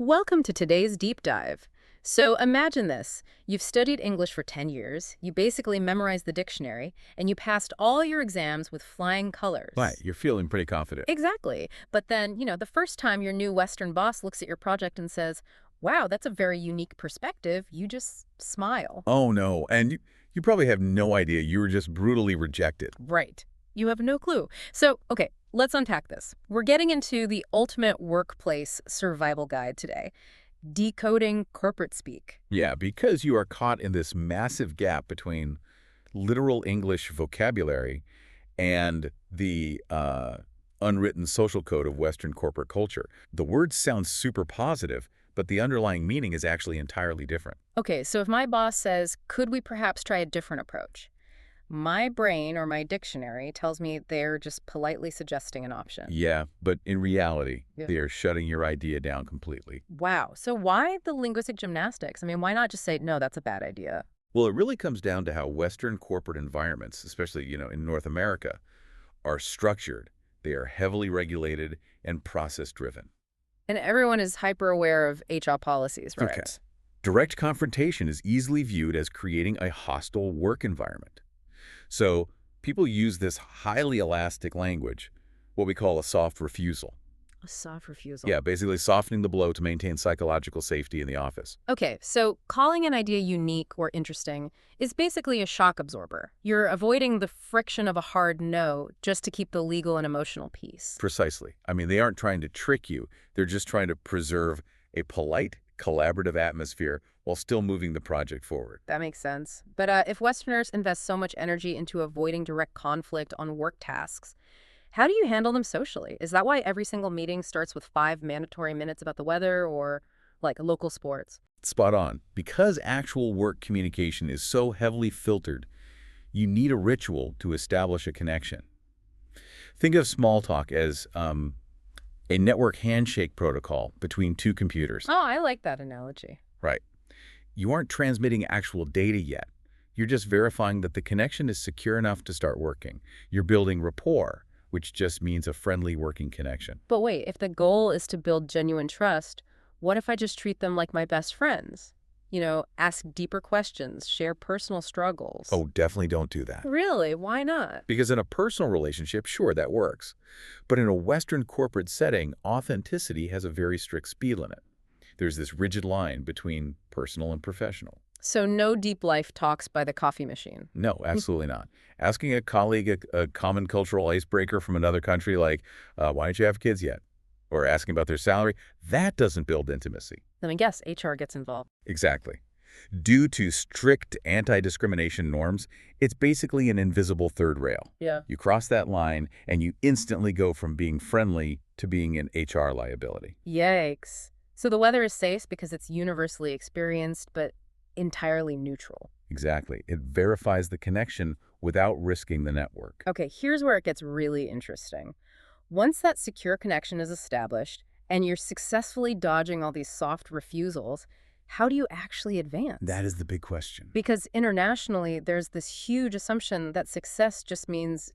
Welcome to today's deep dive. So imagine this. You've studied English for 10 years, you basically memorized the dictionary, and you passed all your exams with flying Right, colors. you're feeling pretty confident. Exactly. But then, the first time your new Western boss looks at your project and says, wow, that's a very unique perspective, you just smile. Oh no, and you probably have no idea you were just brutally rejected. Right. You have no clue. So, okay, let's unpack this. We're getting into the ultimate workplace survival guide today. Decoding corporate speak. Yeah, because you are caught in this massive gap between literal English vocabulary and the unwritten social code of Western corporate culture. The words sound super positive, but the underlying meaning is actually entirely different. Okay, so if my boss says, could we perhaps try a different approach? My brain or my dictionary tells me they're just politely suggesting an option. Yeah, but in reality, Yeah. they are shutting your idea down completely. Wow, so why the linguistic gymnastics? I mean, why not just say, no, that's a bad idea? Well, it really comes down to how Western corporate environments, especially, in North America, are structured. They are heavily regulated and process-driven. And everyone is hyper aware of HR policies, right? Okay. Direct confrontation is easily viewed as creating a hostile work environment. So people use this highly elastic language, what we call a soft refusal. A soft refusal. Yeah, basically softening the blow to maintain psychological safety in the office. Okay, so calling an idea unique or interesting is basically a shock absorber. You're avoiding the friction of a hard no just to keep the legal and emotional peace. Precisely. I mean, they aren't trying to trick you. They're just trying to preserve a polite, collaborative atmosphere while still moving the project forward. That makes sense. But if Westerners invest so much energy into avoiding direct conflict on work tasks, how do you handle them socially? Is that why every single meeting starts with 5 mandatory minutes about the weather or, like, local sports? Spot on. Because actual work communication is so heavily filtered, you need a ritual to establish a connection. Think of small talk as a network handshake protocol between two computers. Oh, I like that analogy. Right. You aren't transmitting actual data yet. You're just verifying that the connection is secure enough to start working. You're building rapport, which just means a friendly working connection. But wait, if the goal is to build genuine trust, what if I just treat them like my best friends? Ask deeper questions, share personal struggles. Oh, definitely don't do that. Really? Why not? Because in a personal relationship, sure, that works. But in a Western corporate setting, authenticity has a very strict speed limit. There's this rigid line between personal and professional. So no deep life talks by the coffee machine. No, absolutely not. Asking a colleague a common cultural icebreaker from another country like, why don't you have kids yet? Or asking about their salary, that doesn't build intimacy. Let me guess, HR gets involved. Exactly. Due to strict anti-discrimination norms, it's basically an invisible third rail. Yeah. You cross that line, and you instantly go from being friendly to being an HR liability. Yikes. So the weather is safe because it's universally experienced, but entirely neutral. Exactly. It verifies the connection without risking the network. Okay, here's where it gets really interesting. Once that secure connection is established, and you're successfully dodging all these soft refusals, how do you actually advance? That is the big question. Because internationally, there's this huge assumption that success just means,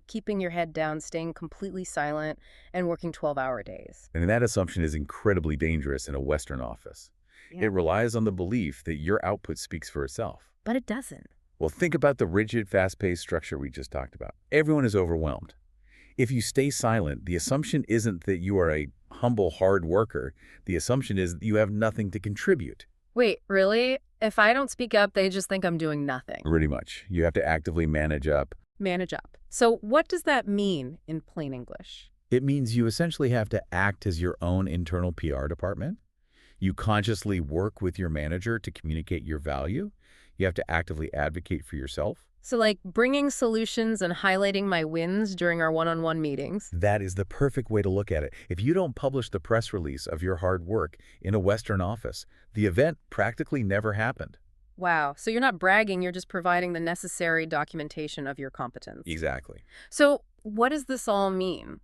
keeping your head down, staying completely silent, and working 12-hour days. And that assumption is incredibly dangerous in a Western office. Yeah. It relies on the belief that your output speaks for itself. But it doesn't. Well, think about the rigid, fast-paced structure we just talked about. Everyone is overwhelmed. If you stay silent, the assumption isn't that you are a humble, hard worker. The assumption is that you have nothing to contribute. Wait, really? If I don't speak up, they just think I'm doing nothing. Pretty much. You have to actively manage up. Manage up. So what does that mean in plain English? It means you essentially have to act as your own internal PR department. You consciously work with your manager to communicate your value. You have to actively advocate for yourself. So like bringing solutions and highlighting my wins during our one-on-one meetings? That is the perfect way to look at it. If you don't publish the press release of your hard work in a Western office, the event practically never happened. Wow. So you're not bragging, you're just providing the necessary documentation of your competence. Exactly. So what does this all mean?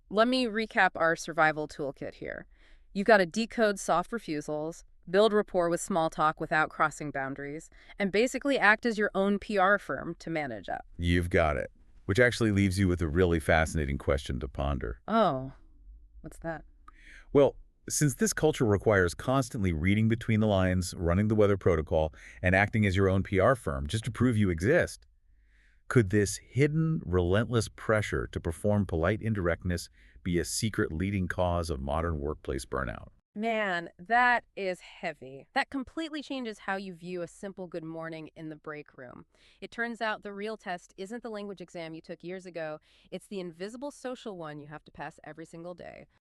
Let me recap our survival toolkit here. You've got to decode soft refusals, build rapport with small talk without crossing boundaries, and basically act as your own PR firm to manage up. You've got it. Which actually leaves you with a really fascinating question to ponder. Oh, what's that? Well, Since this culture requires constantly reading between the lines, running the weather protocol, and acting as your own PR firm just to prove you exist, could this hidden, relentless pressure to perform polite indirectness be a secret leading cause of modern workplace burnout? Man, that is heavy. That completely changes how you view a simple good morning in the break room. It turns out the real test isn't the language exam you took years ago, it's the invisible social one you have to pass every single day.